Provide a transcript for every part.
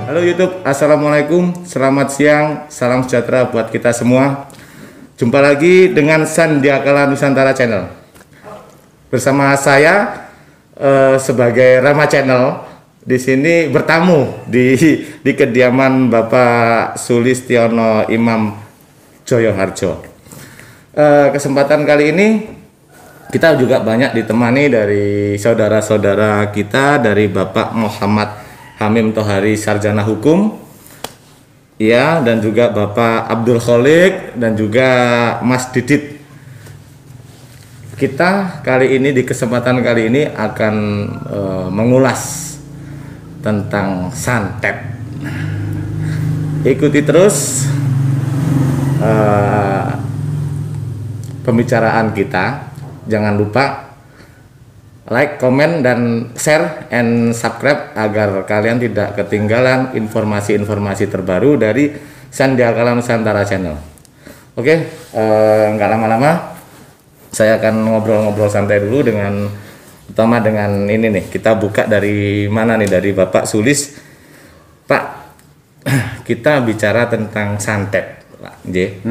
Halo YouTube, Assalamualaikum, selamat siang, salam sejahtera buat kita semua. Jumpa lagi dengan Sandiakala Nusantara Channel. Bersama saya sebagai Rama Channel di sini bertamu di kediaman Bapak Sulistiono Imam Joyoharjo. Kesempatan kali ini kita juga banyak ditemani dari saudara-saudara kita, dari Bapak Muhammad Hamim Tohari, Sarjana Hukum, ya, dan juga Bapak Abdul Kholik dan juga Mas Didit. Kita kali ini di kesempatan kali ini akan mengulas tentang santet. Ikuti terus pembicaraan kita. Jangan lupa like, komen, dan share and subscribe agar kalian tidak ketinggalan informasi-informasi terbaru dari Sandiakala Nusantara Channel. Oke, nggak lama-lama, saya akan ngobrol-ngobrol santai dulu dengan ini nih. Kita buka dari mana nih? Dari Bapak Sulis. Pak, kita bicara tentang santet, Pak J.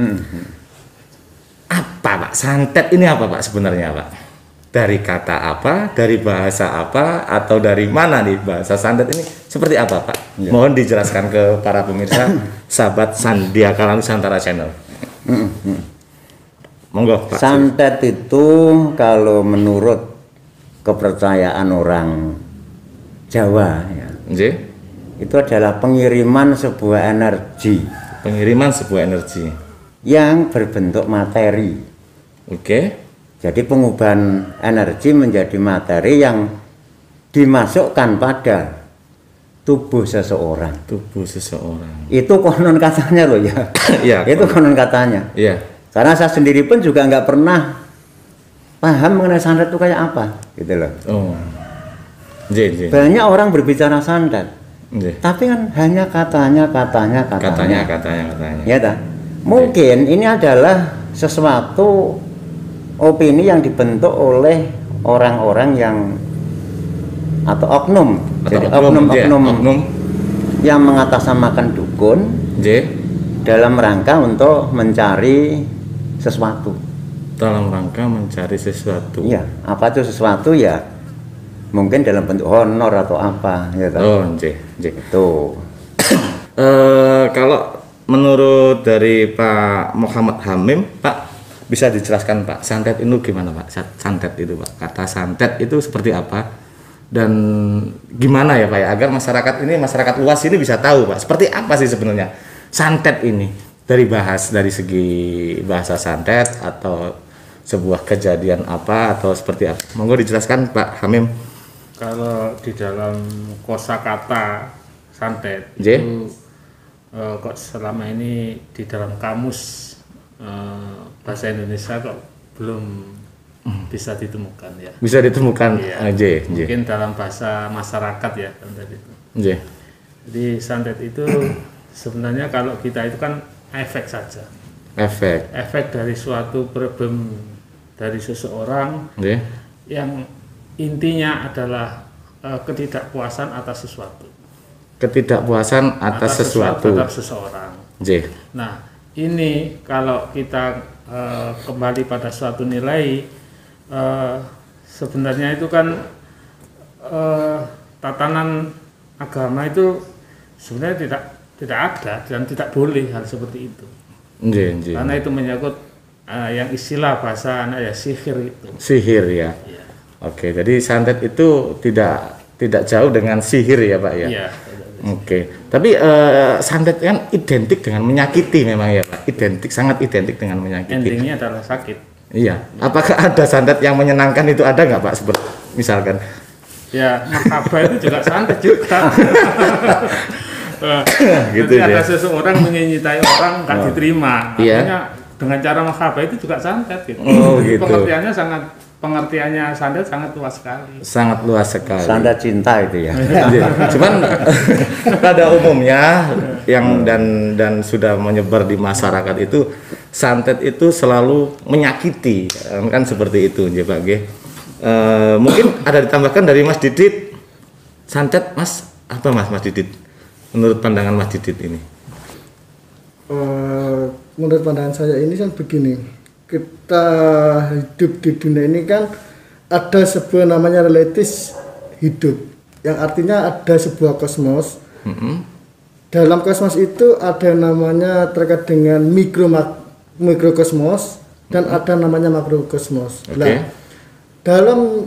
Apa Pak? Santet ini apa Pak sebenarnya Pak? Dari kata apa, dari bahasa apa, atau dari mana nih bahasa santet ini seperti apa Pak? Ya. Mohon dijelaskan ke para pemirsa sahabat Sandiakala Nusantara Channel. Monggo Pak. Santet itu kalau menurut kepercayaan orang Jawa ya, itu adalah pengiriman sebuah energi. Pengiriman sebuah energi yang berbentuk materi. Oke. Jadi pengubahan energi menjadi materi yang dimasukkan pada tubuh seseorang. Tubuh seseorang. Itu konon katanya loh ya. Iya. Itu konon katanya. Iya. Karena saya sendiri pun juga nggak pernah paham mengenai santet itu kayak apa, gitu loh. Oh. Banyak orang berbicara santet, tapi kan hanya katanya. Ya tak? Mungkin ini adalah sesuatu opini yang dibentuk oleh orang-orang yang atau oknum. Jadi oknum yang mengatasnamakan dukun dalam rangka untuk mencari sesuatu. Dalam rangka mencari sesuatu. Iya, apa itu sesuatu ya? Mungkin dalam bentuk honor atau apa, ya kan? Oh, Itu. Kalau menurut dari Pak Muhammad Hamim, Pak, bisa dijelaskan Pak, santet itu gimana Pak? Santet itu Pak, kata santet itu seperti apa? Dan gimana ya Pak ya, agar masyarakat luas ini bisa tahu Pak, seperti apa sih sebenarnya santet ini? Dari segi bahasa santet, atau sebuah kejadian apa, atau seperti apa? Monggo dijelaskan Pak Hamim. Kalau di dalam kosakata santet itu kok selama ini di dalam kamus bahasa Indonesia kok belum bisa ditemukan ya. Bisa ditemukan ya. Mungkin dalam bahasa masyarakat ya santet itu. Jadi santet itu sebenarnya kalau kita itu kan efek saja. Efek dari suatu problem dari seseorang yang intinya adalah ketidakpuasan atas sesuatu. Ketidakpuasan atas sesuatu terhadap seseorang. Nah, ini kalau kita kembali pada suatu nilai, sebenarnya itu kan tatanan agama itu sebenarnya tidak ada dan tidak boleh hal seperti itu. Karena itu menyangkut yang istilah bahasa anak ya sihir itu. Sihir ya. Oke, jadi santet itu tidak jauh dengan sihir ya Pak ya. Iya. Oke, tapi santet kan identik dengan menyakiti memang ya Pak. Sangat identik dengan menyakiti. Endingnya adalah sakit. Iya. Apakah ada santet yang menyenangkan, itu ada nggak Pak? Seperti misalkan? Ya, makabah itu juga santet juga. Gitu ya. Ada seseorang mengintai orang nggak diterima. Artinya dengan cara makabah itu juga santet gitu. Oh gitu. Pengertiannya santet sangat luas sekali. Sangat luas sekali. Santet cinta itu ya. Cuman pada umumnya yang dan sudah menyebar di masyarakat itu, santet itu selalu menyakiti, kan seperti itu ya Pak G. Mungkin ada ditambahkan dari Mas Didit, santet Mas apa Mas Didit? menurut pandangan Mas Didit ini? Menurut pandangan saya ini kan begini, kita hidup di dunia ini kan ada sebuah namanya relatif hidup, yang artinya ada sebuah kosmos. Dalam kosmos itu ada namanya terkait dengan mikrokosmos dan ada namanya makrokosmos. Nah, dalam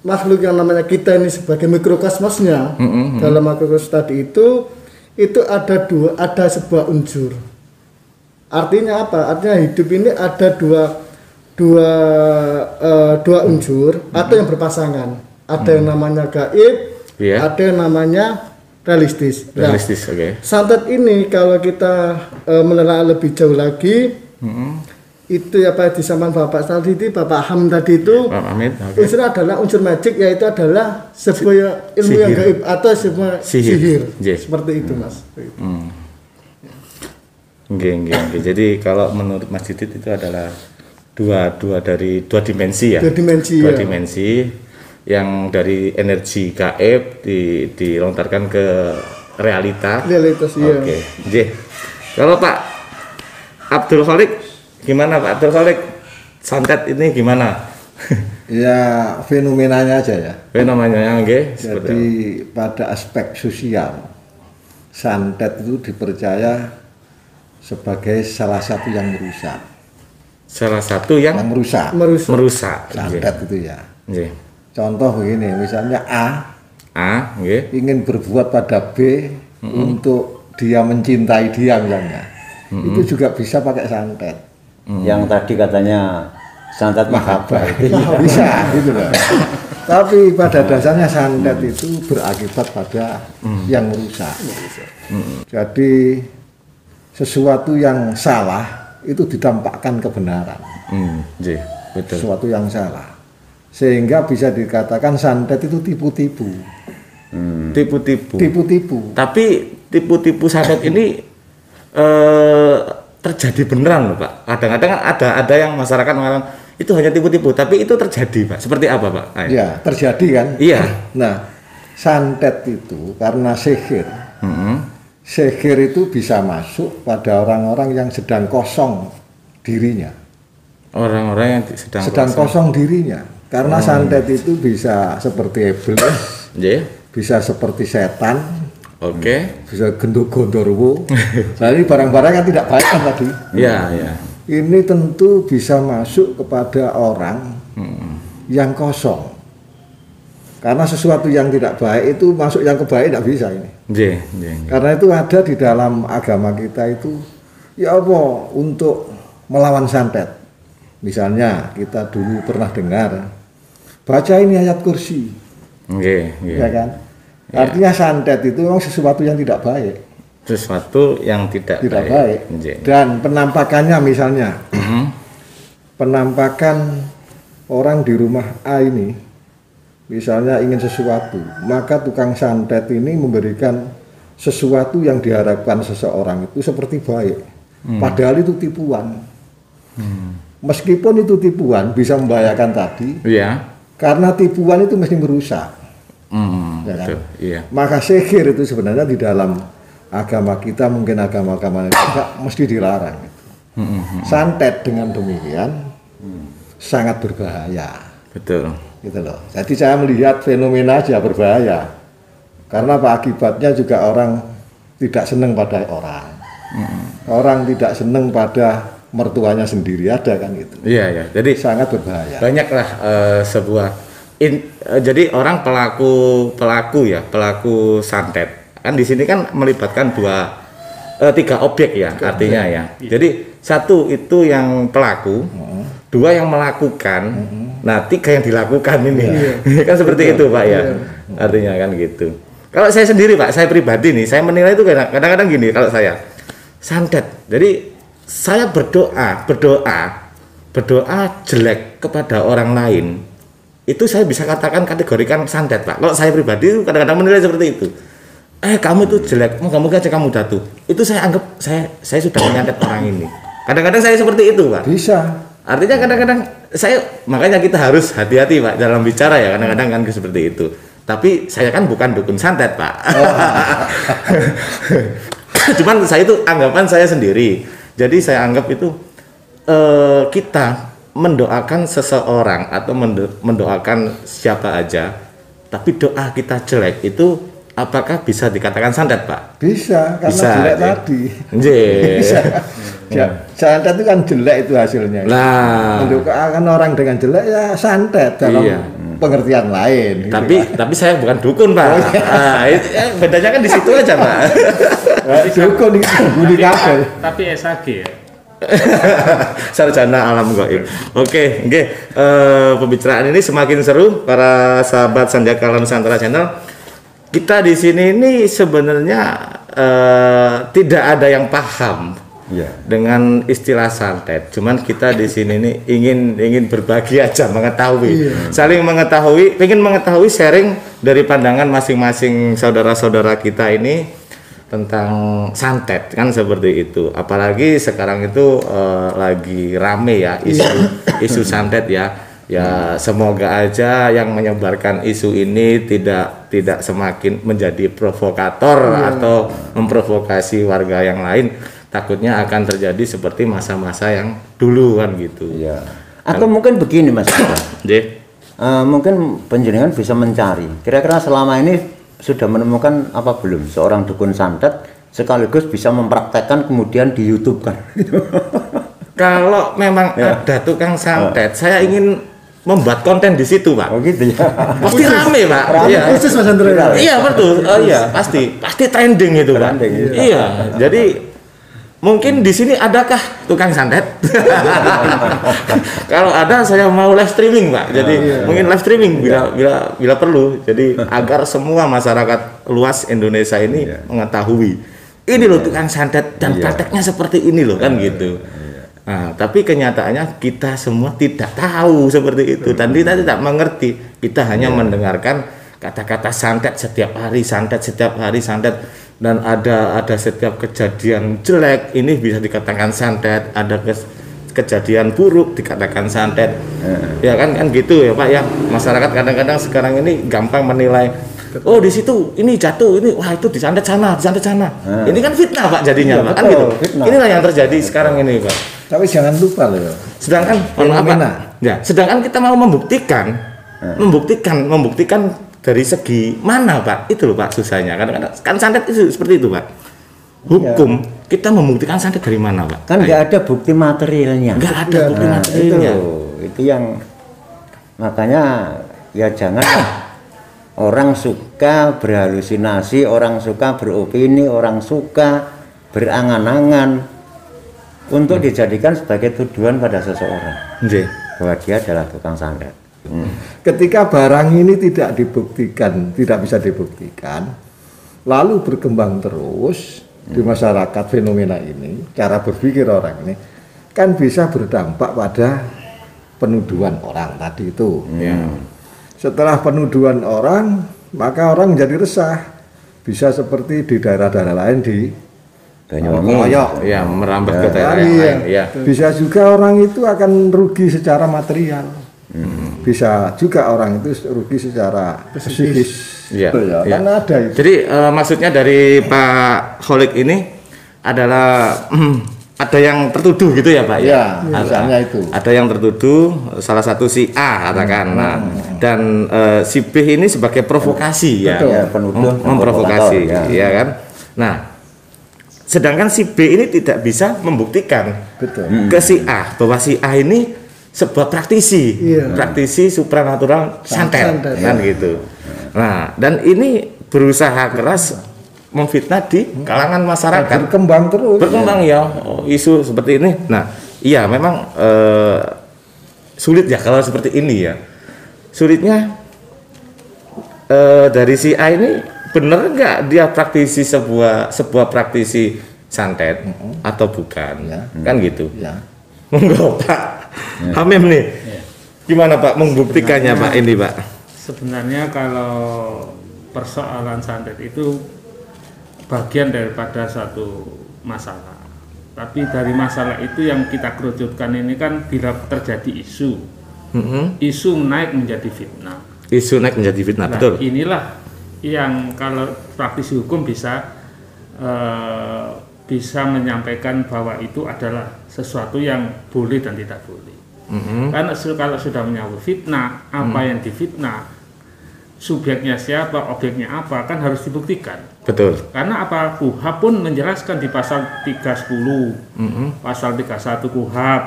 makhluk yang namanya kita ini sebagai mikrokosmosnya, dalam makrokosmos tadi itu ada sebuah unsur. Artinya apa? Artinya hidup ini ada dua unsur atau yang berpasangan. Ada yang namanya gaib, ada yang namanya realistis. Realistis, santet ini kalau kita menelaah lebih jauh lagi, itu apa disampaikan Bapak tadi, Bapak Ham tadi itu, unsur adalah unsur magic, yaitu adalah sebuah ilmu yang gaib atau sebuah sihir. Seperti itu, Mas. Jadi kalau menurut Mas Didit itu adalah dua dimensi ya. Dua dimensi yang dari energi gaib dilontarkan ke realitas. Iya. Kalau Pak Abdul Khalik gimana, Pak Abdul Khalik? Santet ini gimana? Ya fenomenanya aja ya. Fenomenanya Jadi pada aspek sosial, santet itu dipercaya sebagai salah satu yang merusak. Salah satu yang merusak. Santet itu ya. Contoh begini, misalnya A ingin berbuat pada B untuk dia mencintai dia misalnya, itu juga bisa pakai santet. Yang tadi katanya santet mahabbah itu bisa gitu loh. Tapi pada dasarnya santet itu berakibat pada yang merusak. Jadi sesuatu yang salah itu didampakkan kebenaran. Betul. Sesuatu yang salah. Sehingga bisa dikatakan santet itu tipu-tipu. Tipu-tipu. Tapi tipu-tipu santet ini terjadi beneran loh, Pak. Kadang-kadang ada yang masyarakat mengatakan itu hanya tipu-tipu, tapi itu terjadi, Pak. Seperti apa, Pak? Ya, terjadi kan? Iya. Nah, santet itu karena sihir. Sihir itu bisa masuk pada orang-orang yang sedang kosong dirinya. Orang-orang yang sedang kosong dirinya. Karena santet itu bisa seperti iblis, bisa seperti setan, bisa gondorwo. Nah, ini barang-barang yang tidak baik kan tadi. Iya. Ini tentu bisa masuk kepada orang yang kosong. Karena sesuatu yang tidak baik itu masuk yang kebaik tidak bisa ini. Karena itu ada di dalam agama kita itu, ya apa untuk melawan santet. Misalnya kita dulu pernah dengar, baca ini ayat kursi. Ya kan? Artinya santet itu memang sesuatu yang tidak baik. Sesuatu yang tidak baik. Dan penampakannya misalnya, penampakan orang di rumah A ini, misalnya ingin sesuatu, maka tukang santet ini memberikan sesuatu yang diharapkan seseorang itu seperti baik. Padahal itu tipuan. Meskipun itu tipuan bisa membahayakan tadi, karena tipuan itu mesti merusak. Ya kan? Maka sihir itu sebenarnya di dalam agama kita, mungkin agama-agama juga mesti dilarang. Santet dengan demikian sangat berbahaya. Betul. Gitu loh. Jadi saya melihat fenomena aja berbahaya. Karena apa, akibatnya juga orang tidak senang pada orang. Orang tidak senang pada mertuanya sendiri, ada kan gitu. Iya. Jadi sangat berbahaya. Banyaklah jadi orang pelaku santet. Kan di sini kan melibatkan 3 objek ya, artinya ya. Jadi 1 itu yang pelaku, 2 yang melakukan, nah 3 yang dilakukan ini. Kan seperti itu, Pak ya. Artinya kan gitu. Kalau saya sendiri, Pak, saya pribadi nih, saya menilai itu kadang-kadang gini kalau saya santet. Jadi saya berdoa jelek kepada orang lain, itu saya bisa kategorikan santet, Pak. Kalau saya pribadi itu kadang-kadang menilai seperti itu. Kamu itu jelek, moga-moga aja kamu jatuh. Itu saya anggap saya sudah menyantet orang ini. Kadang-kadang saya seperti itu, Pak. Bisa. Artinya kadang-kadang makanya kita harus hati-hati, Pak, dalam bicara ya, kadang-kadang kan seperti itu. Tapi saya kan bukan dukun santet, Pak. Cuman saya itu anggapan saya sendiri. Jadi saya anggap itu kita mendoakan seseorang atau mendoakan siapa aja, tapi doa kita jelek itu apakah bisa dikatakan santet, Pak? Bisa, karena bisa, jelek tadi. Bisa. Santet itu kan jelek itu hasilnya. Nah, mendoakan orang dengan jelek ya santet dalam pengertian lain. Tapi saya bukan dukun, Pak. Bedanya kan di situ aja, Pak. Dukun itu budi kabel. Tapi SAG ya. Sarjana alam gaib. Oke. Pembicaraan ini semakin seru para sahabat Sandiakala Nusantara Channel. Kita di sini ini sebenarnya tidak ada yang paham dengan istilah santet. Cuman kita di sini ini ingin berbagi aja, mengetahui, saling mengetahui, ingin mengetahui, sharing dari pandangan masing-masing saudara-saudara kita ini tentang santet, kan seperti itu. Apalagi sekarang itu lagi rame ya isu santet ya. Ya semoga aja yang menyebarkan isu ini tidak semakin menjadi provokator atau memprovokasi warga yang lain. Takutnya akan terjadi seperti masa-masa yang dulu kan gitu. Iya. Atau mungkin begini Mas. Mungkin panjenengan bisa mencari. Kira-kira selama ini sudah menemukan apa belum seorang dukun santet sekaligus bisa mempraktekkan kemudian di YouTube kan? Kalau memang ada tukang santet, saya ingin membuat konten di situ, Pak. Oh gitu ya. Pasti rame, Pak. Iya. Khusus Mas Andre. Iya betul. Iya pasti trending itu, Pak. Iya. Jadi mungkin di sini adakah tukang santet? Kalau ada saya mau live streaming, Pak. Jadi mungkin live streaming bila perlu. Jadi agar semua masyarakat luas Indonesia ini mengetahui ini loh tukang santet dan prakteknya seperti ini loh kan gitu. Nah, tapi kenyataannya kita semua tidak tahu seperti itu dan kita tidak mengerti. Kita hanya mendengarkan kata-kata santet setiap hari santet. Dan ada setiap kejadian jelek ini bisa dikatakan santet, ada kejadian buruk dikatakan santet. Ya kan gitu ya Pak ya. Masyarakat kadang-kadang sekarang ini gampang menilai. Oh di situ ini jatuh ini wah itu disantet sana. Ini kan fitnah Pak jadinya Pak kan gitu. Inilah yang terjadi sekarang ini Pak. Tapi jangan lupa loh. Sedangkan sedangkan kita mau membuktikan dari segi mana Pak? Itu loh Pak susahnya. Kadang-kadang kan santet itu seperti itu Pak. Hukum kita membuktikan santet dari mana Pak? Kan nggak ada bukti materialnya. Nggak ada bukti materialnya. Itu yang makanya ya jangan orang suka berhalusinasi, orang suka beropini, orang suka berangan-angan untuk dijadikan sebagai tuduhan pada seseorang bahwa dia adalah tukang santet. Ketika barang ini tidak bisa dibuktikan, lalu berkembang terus di masyarakat fenomena ini, cara berpikir orang ini kan bisa berdampak pada penuduhan orang tadi itu. Setelah penuduhan orang, maka orang menjadi resah. Bisa seperti di daerah-daerah lain di Banyuwangi, ya merambah ke daerah yang lain. Ya. Bisa juga orang itu akan rugi secara material. Bisa juga orang itu rugi secara psikis. Ya. Karena ada itu. Jadi maksudnya dari Pak Kholik ini adalah ada yang tertuduh gitu ya Pak ya? Misalnya itu. Ada yang tertuduh, salah satu si A katakan. Dan si B ini sebagai provokasi ya, penuduh, memprovokasi, ya kan. Nah, sedangkan si B ini tidak bisa membuktikan ke si A bahwa si A ini sebuah praktisi supranatural santet kan gitu. Nah, dan ini berusaha keras memfitnah di kalangan masyarakat. Berkembang ya isu seperti ini. Nah, iya memang sulit ya kalau seperti ini ya. Sulitnya dari si A ini benar nggak dia praktisi sebuah praktisi santet atau bukan kan gitu. Monggo Pak Hamim nih gimana Pak membuktikannya Pak ini Pak? Sebenarnya kalau persoalan santet itu bagian daripada satu masalah, tapi dari masalah itu yang kita kerucutkan ini kan bila terjadi isu naik menjadi fitnah. Isu naik menjadi fitnah, Nah, betul. inilah yang kalau praktisi hukum bisa menyampaikan bahwa itu adalah sesuatu yang boleh dan tidak boleh. Karena kalau sudah menyangkut fitnah, apa yang difitnah, subjeknya siapa, objeknya apa, kan harus dibuktikan. Betul. Karena apa? KUHP pun menjelaskan di pasal 310, pasal 31 KUHP,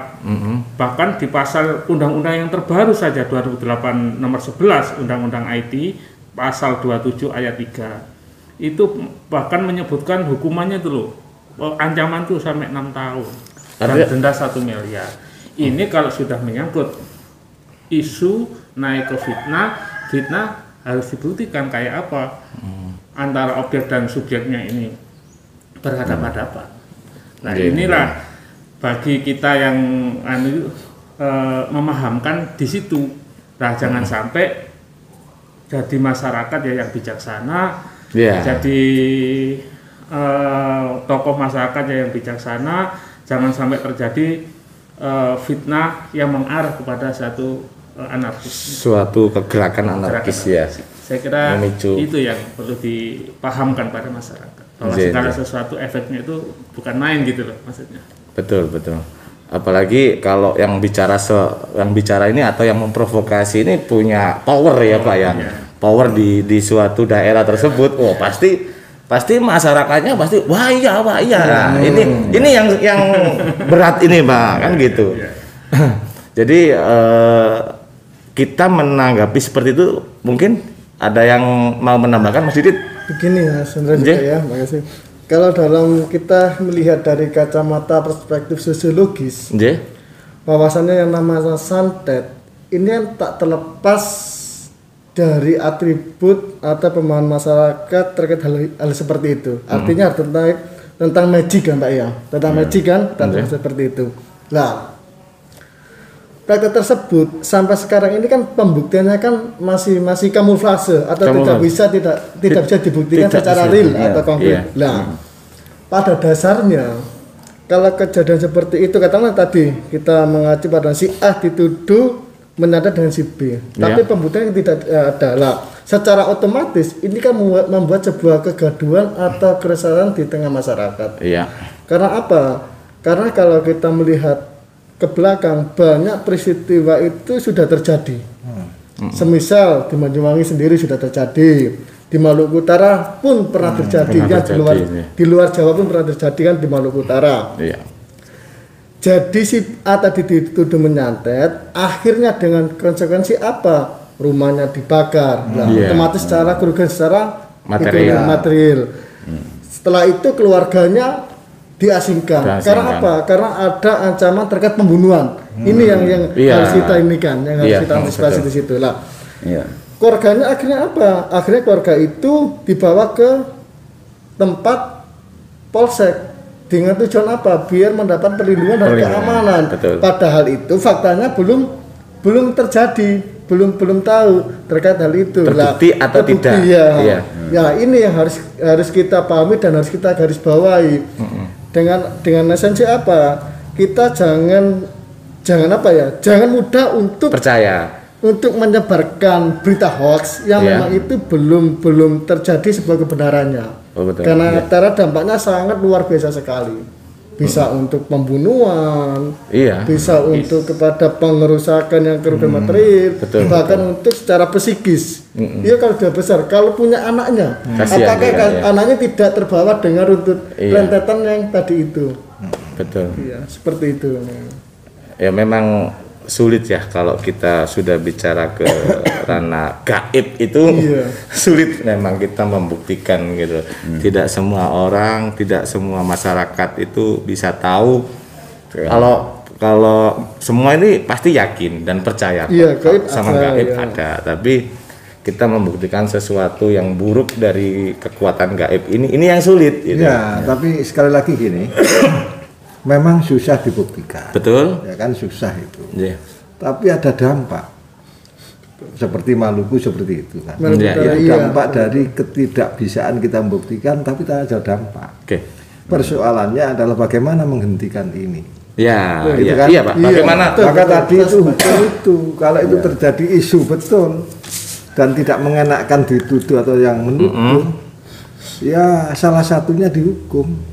bahkan di pasal undang-undang yang terbaru saja 2008 nomor 11 Undang-Undang IT pasal 27 ayat 3 itu bahkan menyebutkan hukumannya itu loh, ancaman itu sampai 6 tahun dan denda 1 miliar. Ini kalau sudah menyangkut isu naik ke fitnah harus dibuktikan kayak apa antara objek dan subjeknya ini berhadapan-hadapan. Nah, inilah bagi kita yang memahamkan di situ. Nah, jangan sampai jadi masyarakat ya yang bijaksana, jadi tokoh masyarakat ya yang bijaksana, jangan sampai terjadi fitnah yang mengarah kepada satu anarkis, suatu kegerakan anarkis ya. Saya kira memicu. Itu yang perlu dipahamkan pada masyarakat bahwa segala sesuatu efeknya itu bukan main gitu loh maksudnya. Betul. Apalagi kalau yang bicara ini atau yang memprovokasi ini punya power ya Pak ya. Power di suatu daerah tersebut. Oh pasti masyarakatnya pasti wah iya. Nah, ini yang berat ini Pak kan gitu. Jadi kita menanggapi seperti itu, mungkin ada yang mau menambahkan Mas Didit? Begini ya, sebenarnya juga ya, makasih. Kalau dalam kita melihat dari kacamata perspektif sosiologis, bahwasannya yang namanya santet ini yang tak terlepas dari atribut atau pemahaman masyarakat terkait hal seperti itu. Artinya tentang magic kan Pak ya, tentang magic kan, tentang seperti itu. Nah, praktek tersebut sampai sekarang ini kan pembuktiannya kan masih kamuflase atau tidak bisa dibuktikan secara real atau konkret. Nah, pada dasarnya kalau kejadian seperti itu katakanlah tadi kita mengacu pada si A dituduh menyantet dengan si B, tapi pembuktian tidak ada. Lah, secara otomatis ini kan membuat sebuah kegaduhan atau keresahan di tengah masyarakat. Karena apa? Karena kalau kita melihat ke belakang banyak peristiwa itu sudah terjadi. Semisal di Banyuwangi sendiri sudah terjadi, di Maluku Utara pun pernah terjadi, di luar Jawa pun pernah terjadi kan di Maluku Utara. Jadi si A tadi dituduh menyantet, akhirnya dengan konsekuensi apa? Rumahnya dibakar. Otomatis secara kerugian secara material. Setelah itu keluarganya diasingkan. Karena apa? Karena ada ancaman terkait pembunuhan. Ini yang harus kita yang harus kita antisipasi di situ lah. Keluarganya akhirnya apa? Akhirnya keluarga itu dibawa ke tempat polsek dengan tujuan apa? Biar mendapat perlindungan dan keamanan. Padahal itu faktanya belum terjadi, belum tahu terkait hal itu. Terbukti atau tidak? Ya ini yang harus kita pahami dan harus kita garis bawahi. Dengan esensi apa? Kita jangan mudah untuk percaya, untuk menyebarkan berita hoax yang memang itu belum terjadi sebuah kebenarannya. Karena dampaknya sangat luar biasa sekali. Bisa untuk pembunuhan, bisa untuk kepada pengerusakan yang kerugian material, bahkan untuk secara psikis. Dia kalau sudah besar, kalau punya anaknya, apakah anaknya tidak terbawa dengan runtut rentetan yang tadi itu? Seperti itu. Ya memang sulit ya kalau kita sudah bicara ke ranah gaib itu sulit memang kita membuktikan gitu. Tidak semua orang, tidak semua masyarakat itu bisa tahu. Kalau semua ini pasti yakin dan percaya sama gaib ada, tapi kita membuktikan sesuatu yang buruk dari kekuatan gaib ini yang sulit gitu. Tapi sekali lagi gini. Memang susah dibuktikan. Betul. Ya kan susah itu. Tapi ada dampak. Seperti Maluku seperti itu kan. Dampak dari ketidakbisaan kita membuktikan, tapi tak ada dampak. Persoalannya adalah bagaimana menghentikan ini. Kan? Iya Pak. Bagaimana? Maka tadi itu hukum itu kalau itu terjadi isu betul dan tidak mengenakan dituduh atau yang menuduh, ya salah satunya dihukum.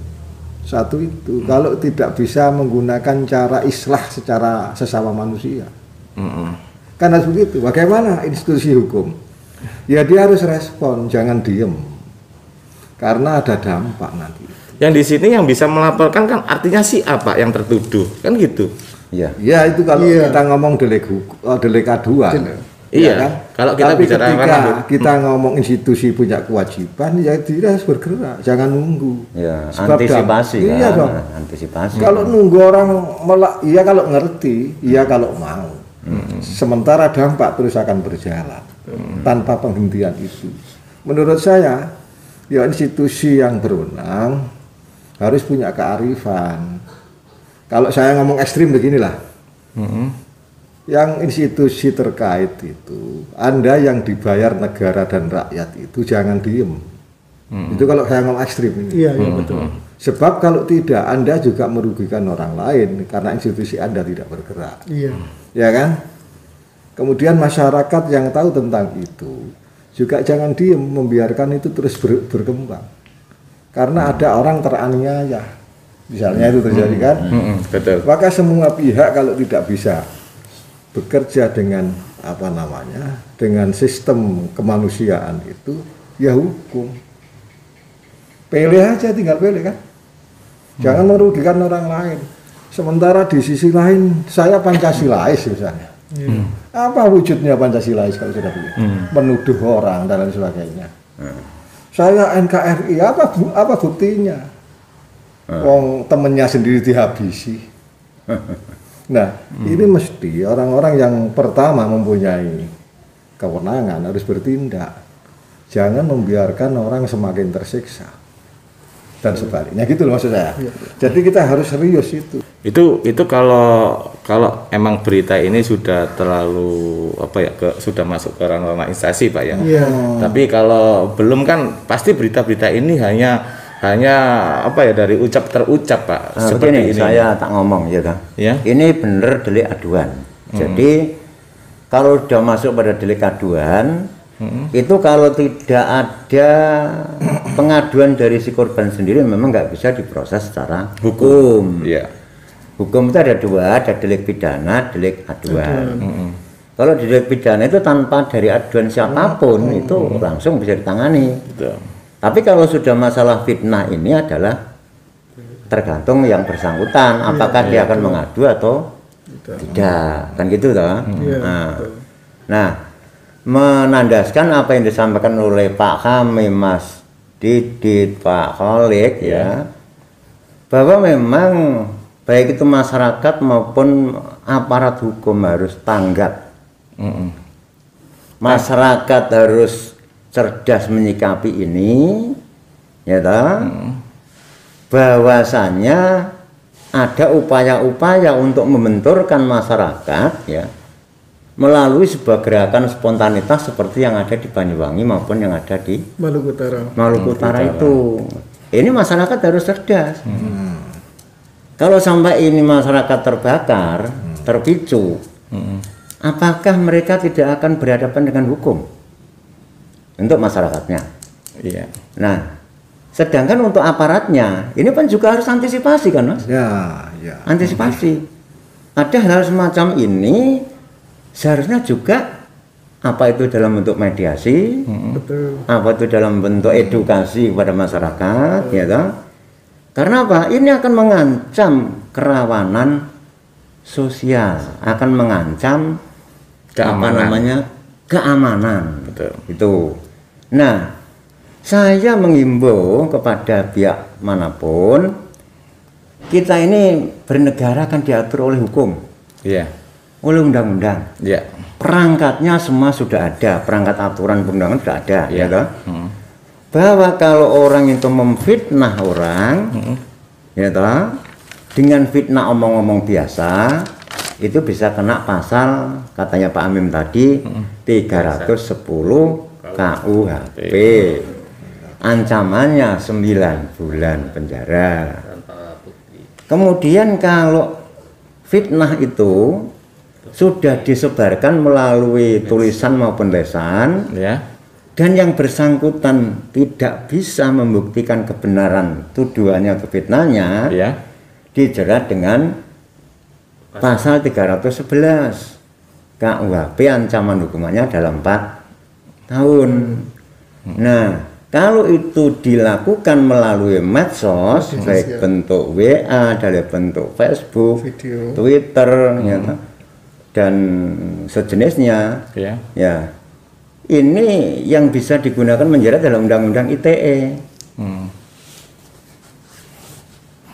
Satu itu, kalau tidak bisa menggunakan cara islah secara sesama manusia. Kan harus begitu. Bagaimana institusi hukum? Ya dia harus respon, jangan diem. Karena ada dampak nanti. Yang di sini yang bisa melaporkan kan artinya si apa yang tertuduh, kan gitu. Iya. Ya itu kalau kita ngomong delik aduan. Iya. Kan? Kalau kita tapi bicara ketika kita ngomong institusi punya kewajiban, ya dia harus bergerak, jangan nunggu. Ya, Sebab antisipasi kan. Iya dong. Antisipasi. Kalau nunggu orang iya kalau ngerti, iya kalau mau. Sementara dampak terus akan berjalan tanpa penghentian itu. Menurut saya, ya institusi yang berwenang harus punya kearifan. Kalau saya ngomong ekstrim beginilah, yang institusi terkait itu, Anda yang dibayar negara dan rakyat itu jangan diem. Itu kalau saya ngomong ekstrim ini. Iya, betul. Sebab kalau tidak, Anda juga merugikan orang lain karena institusi Anda tidak bergerak. Iya. Ya kan? Kemudian masyarakat yang tahu tentang itu juga jangan diem membiarkan itu terus berkembang. Karena ada orang teraniaya. Misalnya itu terjadi kan? Betul. Maka semua pihak kalau tidak bisa bekerja dengan dengan sistem kemanusiaan itu, ya hukum. Pilih aja, tinggal pilih kan. Jangan merugikan orang lain. Sementara di sisi lain saya Pancasilais misalnya. Apa wujudnya Pancasilais kalau sudah begitu? Menuduh orang dan lain sebagainya. Saya NKRI, apa buktinya? Wong temennya sendiri dihabisi. Nah, ini mesti orang-orang yang pertama mempunyai kewenangan harus bertindak. Jangan membiarkan orang semakin tersiksa. Dan sebaliknya gitu loh maksud saya. Jadi kita harus serius itu. Itu kalau emang berita ini sudah terlalu sudah masuk ke ranah instansi Pak ya. Tapi kalau belum kan pasti berita-berita ini hanya dari ucap terucap Pak. Nah, seperti begini, ini. saya tak ngomong ya kan. Ya. Ini bener delik aduan. Jadi kalau sudah masuk pada delik aduan, itu kalau tidak ada pengaduan dari si korban sendiri memang nggak bisa diproses secara hukum. Iya. Hukum itu ada dua, ada delik pidana, delik aduan. Kalau delik pidana itu tanpa dari aduan siapapun itu langsung bisa ditangani. Betul. Tapi kalau sudah masalah fitnah ini adalah tergantung yang bersangkutan, apakah dia akan mengadu atau tidak, kan gitu toh. Nah, menandaskan apa yang disampaikan oleh Pak Kami, Mas Didit, Pak Kholik ya, bahwa memang baik itu masyarakat maupun aparat hukum harus tanggap. Masyarakat harus cerdas menyikapi ini, ya toh. Bahwasanya ada upaya-upaya untuk membenturkan masyarakat ya melalui sebuah gerakan spontanitas seperti yang ada di Banyuwangi maupun yang ada di Maluku Utara itu. Ini masyarakat harus cerdas. Kalau sampai ini masyarakat terbakar, terpicu, apakah mereka tidak akan berhadapan dengan hukum untuk masyarakatnya? Iya. Nah, sedangkan untuk aparatnya, ini kan juga harus antisipasi kan Mas? Ya. Antisipasi. Ada hal semacam ini seharusnya juga apa itu dalam bentuk mediasi, apa itu dalam bentuk edukasi kepada masyarakat, ya toh? Karena apa? Ini akan mengancam kerawanan sosial, akan mengancam keamanan. Betul. Itu. Nah, saya menghimbau kepada pihak manapun, kita ini bernegara kan diatur oleh hukum, oleh undang-undang. Perangkatnya semua sudah ada, perangkat aturan perundangan sudah ada, ya toh? Bahwa kalau orang itu memfitnah orang, ya toh, dengan fitnah omong-omong biasa, itu bisa kena pasal katanya Pak Amim tadi 310 KUHP. Ancamannya 9 bulan penjara. Kemudian kalau fitnah itu sudah disebarkan melalui tulisan maupun lesan, ya, dan yang bersangkutan tidak bisa membuktikan kebenaran tuduhannya atau fitnahnya, ya, dijerat dengan pasal 311 KUHP, ancaman hukumannya dalam 4 tahun. Nah, kalau itu dilakukan melalui medsos, baik bentuk WA, dari bentuk Facebook, Video. Twitter, ya, dan sejenisnya, ya, ini yang bisa digunakan menjerat dalam Undang-Undang ITE.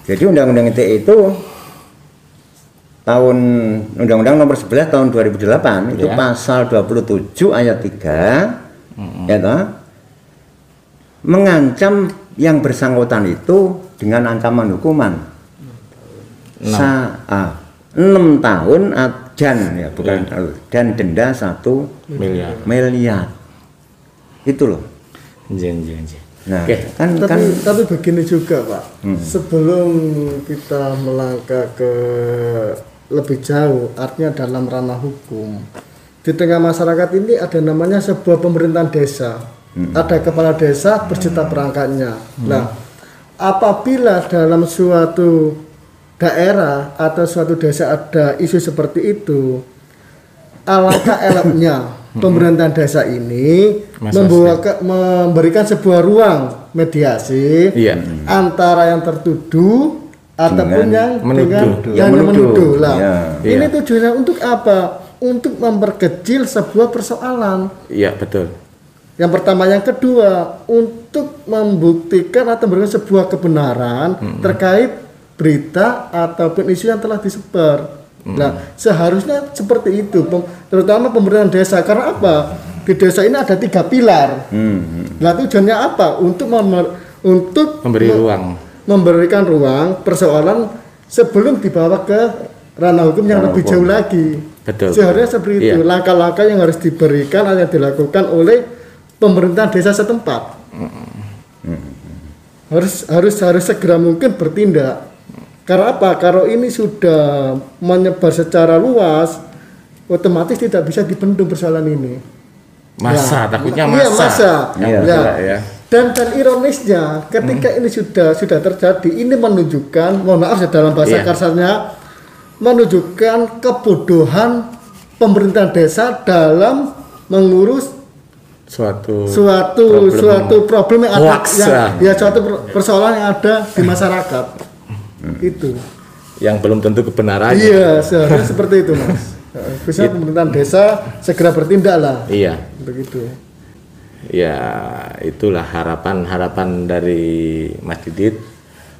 Jadi Undang-Undang ITE itu tahun Undang-Undang nomor 11 tahun 2008 itu pasal 27 ayat 3 ya toh, mengancam yang bersangkutan itu dengan ancaman hukuman 6 tahun dan ya bukan dan denda 1 miliar. Itu loh. Nah, tapi begini juga Pak, sebelum kita melangkah ke lebih jauh, artinya dalam ranah hukum, di tengah masyarakat ini ada namanya sebuah pemerintahan desa, ada kepala desa berserta perangkatnya. Nah, apabila dalam suatu daerah atau suatu desa ada isu seperti itu, alangkah eloknya pemerintahan desa ini memberikan sebuah ruang mediasi antara yang tertuduh ataupun yang menuduh. Lah, ini tujuannya untuk apa? Untuk memperkecil sebuah persoalan. Iya, betul. Yang pertama, yang kedua, untuk membuktikan atau memberikan sebuah kebenaran terkait berita ataupun isu yang telah disebar. Nah, seharusnya seperti itu, terutama pemerintahan desa. Karena apa? Di desa ini ada 3 pilar. Nah, tujuannya apa? Untuk memberikan ruang persoalan sebelum dibawa ke ranah hukum yang lebih jauh lagi. Betul. Seharusnya seperti itu. Langkah-langkah yang harus diberikan atau dilakukan oleh pemerintahan desa setempat. Harus segera mungkin bertindak. Karena apa? Kalau ini sudah menyebar secara luas, otomatis tidak bisa dibendung persoalan ini. Takutnya massa. Dan ironisnya, ketika ini sudah terjadi, ini menunjukkan, mohon maaf dalam bahasa kasarnya, menunjukkan kebodohan pemerintahan desa dalam mengurus suatu problem yang ada, suatu persoalan yang ada di masyarakat. Itu yang belum tentu kebenarannya. Iya, seharusnya seperti itu, Mas. Bisa pemerintahan desa segera bertindak lah. Iya. Begitu. Ya, itulah harapan dari Mas Didit,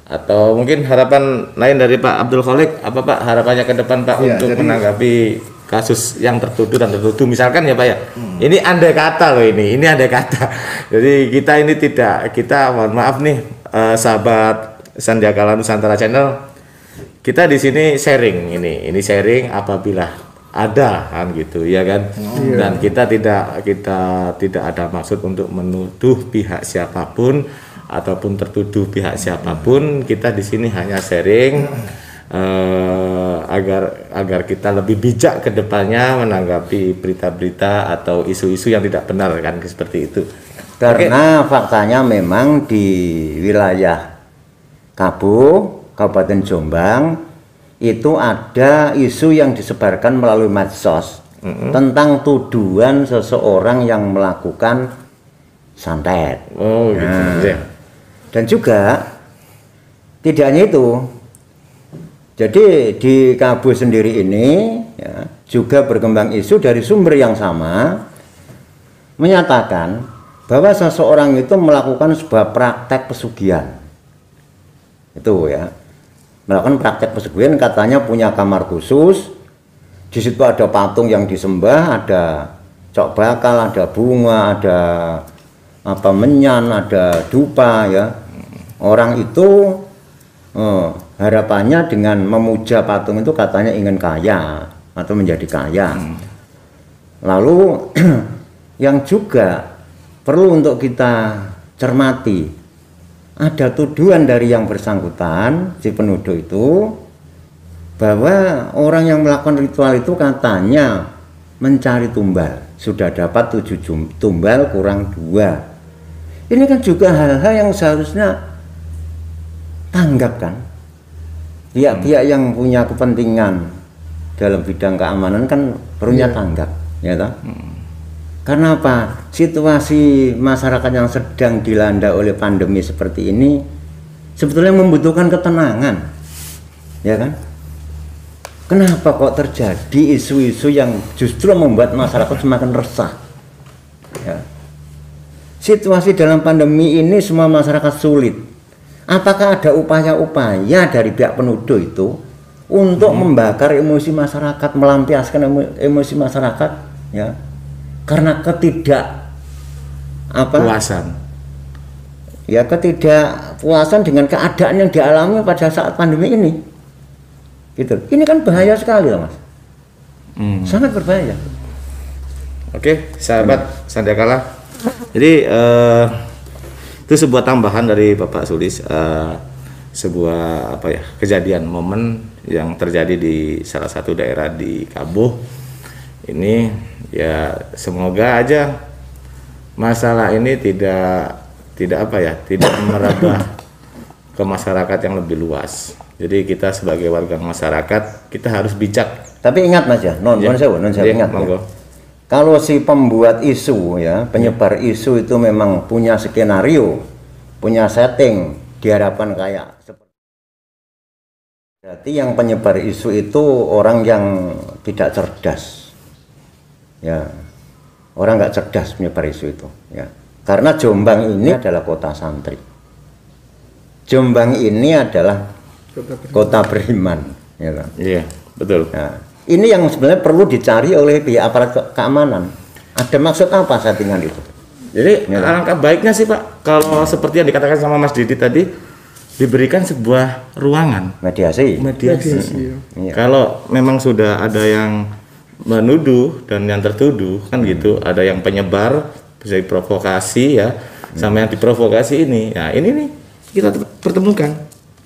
atau mungkin harapan lain dari Pak Abdul Khalik. Apa Pak harapannya ke depan Pak untuk menanggapi kasus yang tertuduh dan tertuduh, misalkan ya Pak ya. Ini andai kata loh, ini andai kata. Jadi kita mohon maaf nih, sahabat Sandiakala Nusantara Channel, kita di sini sharing ini sharing apabila ada kan gitu ya kan. Dan kita tidak ada maksud untuk menuduh pihak siapapun ataupun tertuduh pihak siapapun. Kita di sini hanya sharing agar kita lebih bijak ke depannya menanggapi berita-berita atau isu-isu yang tidak benar kan, seperti itu. Karena faktanya memang di wilayah Kabupaten Jombang itu ada isu yang disebarkan melalui medsos tentang tuduhan seseorang yang melakukan santet. Dan juga tidak hanya itu, jadi di Kabu sendiri ini ya, juga berkembang isu dari sumber yang sama menyatakan bahwa seseorang itu melakukan sebuah praktek pesugihan. Itu ya, melakukan praktek pesugihan, katanya punya kamar khusus, di situ ada patung yang disembah, ada cok bakal, ada bunga, ada menyan, ada dupa ya. Orang itu harapannya dengan memuja patung itu katanya ingin kaya atau menjadi kaya. Lalu yang juga perlu untuk kita cermati, ada tuduhan dari yang bersangkutan, si penuduh itu, bahwa orang yang melakukan ritual itu katanya mencari tumbal, sudah dapat 7 tumbal kurang 2. Ini kan juga hal-hal yang seharusnya tanggap kan. Pihak-pihak yang punya kepentingan dalam bidang keamanan kan perlunya tanggap, ya toh? Karena apa? Situasi masyarakat yang sedang dilanda oleh pandemi seperti ini sebetulnya membutuhkan ketenangan, ya kan? Kenapa kok terjadi isu-isu yang justru membuat masyarakat semakin resah? Ya. Situasi dalam pandemi ini semua masyarakat sulit. Apakah ada upaya-upaya dari pihak penuduh itu untuk membakar emosi masyarakat, melampiaskan emosi masyarakat, ya? Karena ketidakpuasan dengan keadaan yang dialami pada saat pandemi ini, gitu. Ini kan bahaya sekali loh, Mas. Sangat berbahaya. Oke, sahabat Sandiakala. Jadi itu sebuah tambahan dari Bapak Sulis, sebuah kejadian momen yang terjadi di salah satu daerah di Kabuh. Ini ya semoga aja masalah ini tidak merambah ke masyarakat yang lebih luas. Jadi kita sebagai warga masyarakat kita harus bijak. Tapi ingat Mas ya, non saya ingat. Ya. Kalau si pembuat isu ya, penyebar isu itu memang punya skenario, punya setting, diharapkan kayak seperti. Berarti yang penyebar isu itu orang yang tidak cerdas. Ya, orang nggak cerdas menyebar isu itu, ya. Karena Jombang ini adalah kota santri. Jombang ini adalah kota beriman, ya kan? Iya, betul. Nah, ini yang sebenarnya perlu dicari oleh pihak aparat keamanan. Ada maksud apa settingan itu? Jadi alangkah baiknya sih Pak, kalau seperti yang dikatakan sama Mas Didi tadi, diberikan sebuah ruangan mediasi. Ya. Kalau memang sudah ada yang menuduh dan yang tertuduh kan gitu, ada yang penyebar bisa diprovokasi ya, sama yang diprovokasi ini. Nah, ini nih kita pertemukan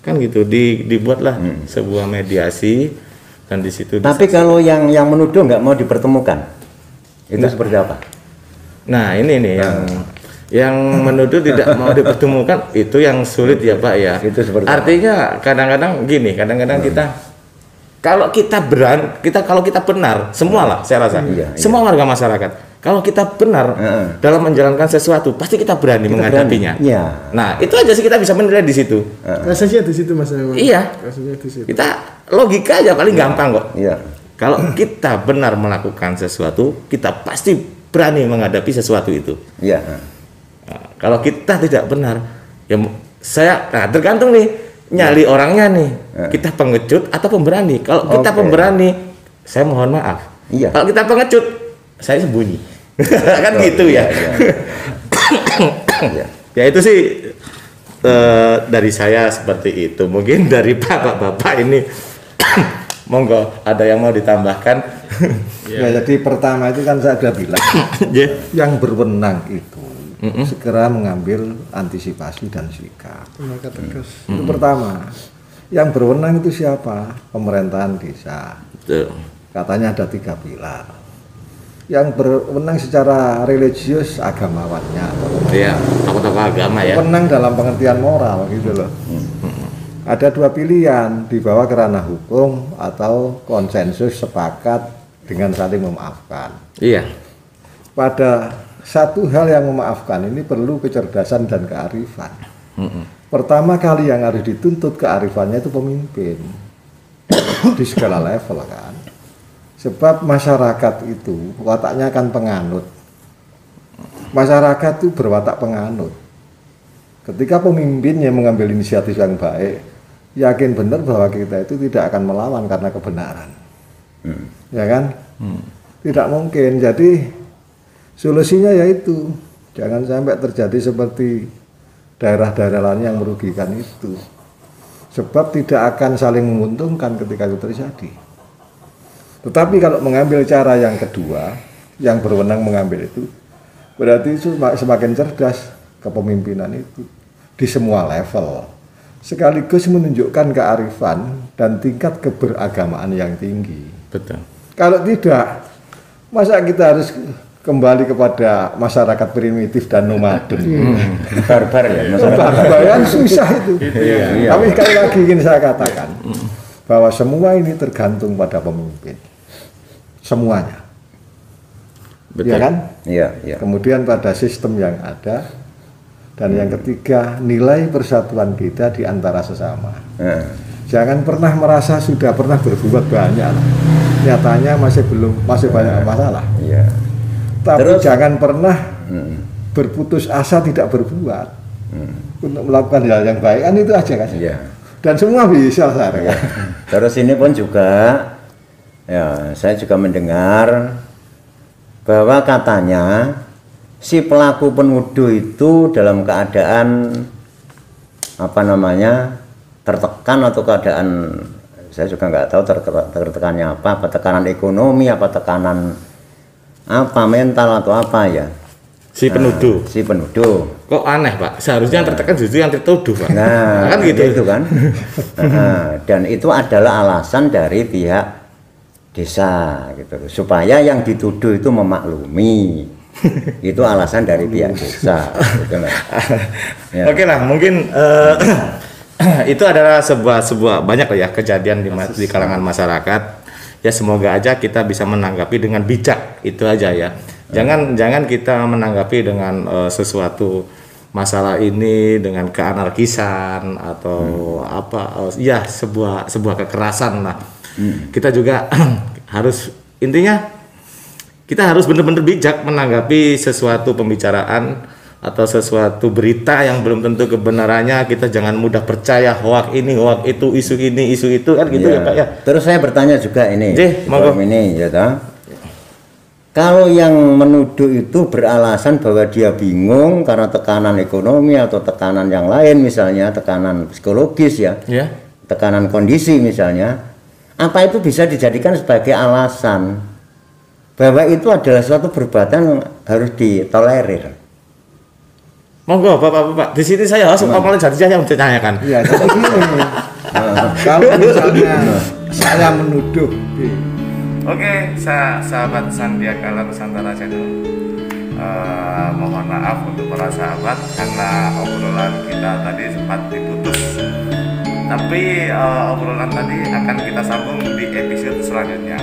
kan gitu, dibuatlah sebuah mediasi dan di situ. Tapi kalau yang menuduh nggak mau dipertemukan, itu seperti apa? Nah, ini nih yang menuduh tidak mau dipertemukan, itu yang sulit ya Pak ya. Itu seperti artinya kadang-kadang gini, kadang-kadang kalau kita benar, semua lah saya rasa, semua warga masyarakat, kalau kita benar dalam menjalankan sesuatu, pasti kita berani menghadapinya. Ya. Nah, itu aja sih kita bisa menilai di situ. Rasanya di situ Mas. Iya. Rasanya di situ. Kita logika aja paling gampang kok. Iya. Kalau kita benar melakukan sesuatu, kita pasti berani menghadapi sesuatu itu. Iya. Nah, kalau kita tidak benar, ya tergantung nih. Nyali orangnya nih, kita pengecut atau pemberani. Kalau kita pemberani, saya mohon maaf. Iya. Kalau kita pengecut, saya sembunyi. Kan gitu ya. Ya itu sih dari saya seperti itu. Mungkin dari bapak-bapak ini, monggo ada yang mau ditambahkan. Ya, jadi pertama itu kan saya sudah bilang, yang berwenang itu segera mengambil antisipasi dan sikap. Itu pertama. Yang berwenang itu siapa? Pemerintahan desa. Betul. Katanya ada 3 pilar. Yang berwenang secara religius agamawannya. Iya, tokoh-tokoh agama ya. Wenang dalam pengertian moral gitu loh. Ada 2 pilihan, dibawa ke ranah hukum atau konsensus sepakat dengan saling memaafkan. Iya. Pada satu hal yang memaafkan ini perlu kecerdasan dan kearifan. Pertama kali yang harus dituntut kearifannya itu pemimpin di segala level kan. Sebab masyarakat itu wataknya kan penganut. Masyarakat itu berwatak penganut. Ketika pemimpinnya mengambil inisiatif yang baik, yakin benar bahwa kita itu tidak akan melawan karena kebenaran. Ya kan? Tidak mungkin. Jadi solusinya yaitu jangan sampai terjadi seperti daerah-daerah lain yang merugikan itu. Sebab tidak akan saling menguntungkan ketika itu terjadi. Tetapi kalau mengambil cara yang kedua, yang berwenang mengambil itu, berarti itu semakin cerdas kepemimpinan itu di semua level. sekaligus menunjukkan kearifan dan tingkat keberagamaan yang tinggi. Betul. Kalau tidak, masa kita harus kembali kepada masyarakat primitif dan nomaden. Barbar ya, masyarakat Barbaran susah itu. Tapi sekali lagi ingin saya katakan bahwa semua ini tergantung pada pemimpin. Semuanya. Betul. Ya kan? Iya, iya. Kemudian pada sistem yang ada, dan yang ketiga nilai persatuan kita di antara sesama. Jangan pernah merasa sudah pernah berbuat banyak, nyatanya masih banyak masalah. Iya. Tapi Terus, jangan pernah berputus asa tidak berbuat untuk melakukan hal yang baik, kan itu aja kan. Iya. Dan semua bisa saya. Ya. Terus ini pun juga, ya saya juga mendengar bahwa katanya si pelaku penuduh itu dalam keadaan apa namanya tertekan atau keadaan saya juga nggak tahu tertekannya apa tekanan ekonomi apa tekanan apa mental atau apa ya Si penuduh. si penuduh. Kok aneh Pak? Seharusnya yang tertekan justru yang tertuduh Pak. Nah kan gitu. itu kan. Dan itu adalah alasan dari pihak desa gitu supaya yang dituduh itu memaklumi. Itu alasan dari pihak desa gitu lah. Ya. Oke lah, mungkin itu adalah sebuah banyak lah ya kejadian di kalangan masyarakat. Ya semoga aja kita bisa menanggapi dengan bijak, itu aja ya. Jangan kita menanggapi dengan sesuatu masalah ini dengan keanarkisan atau ya sebuah kekerasan lah. Kita juga harus intinya kita harus benar-benar bijak menanggapi sesuatu pembicaraan atau sesuatu berita yang belum tentu kebenarannya. Kita jangan mudah percaya hoak ini, hoak itu, isu ini, isu itu kan gitu ya Pak ya. Terus saya bertanya juga ini, ini ya toh. Kalau yang menuduh itu beralasan bahwa dia bingung karena tekanan ekonomi atau tekanan yang lain misalnya, tekanan psikologis ya. Tekanan kondisi misalnya, apa itu bisa dijadikan sebagai alasan bahwa itu adalah suatu perbuatan yang harus ditolerir? Monggo Bapak-bapak, di sini saya harus ngomongin jadinya yang ditanyakan. Iya, jadi gini. Kalau misalnya saya menuduh, Oke, sahabat Sandiakala Nusantara Channel, mohon maaf untuk para sahabat karena obrolan kita tadi sempat diputus. Tapi obrolan tadi akan kita sambung di episode selanjutnya.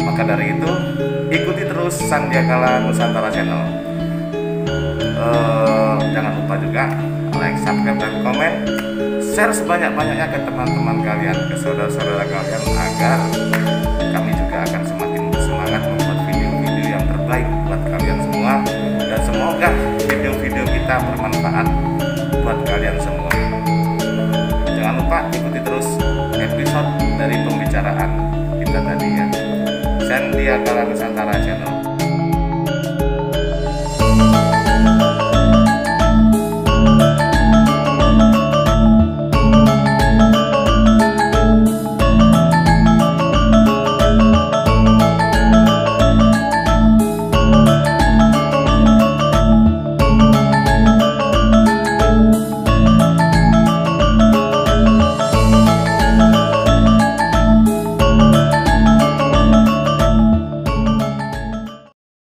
Maka dari itu, ikuti terus Sandiakala Nusantara Channel. Jangan lupa juga like, subscribe, dan komen, share sebanyak-banyaknya ke teman-teman kalian, ke saudara-saudara kalian, agar kami juga akan semakin bersemangat membuat video-video yang terbaik buat kalian semua, dan semoga video-video kita bermanfaat buat kalian semua. Jangan lupa ikuti terus episode dari pembicaraan kita tadi ya. Sandiakala Nusantara Channel.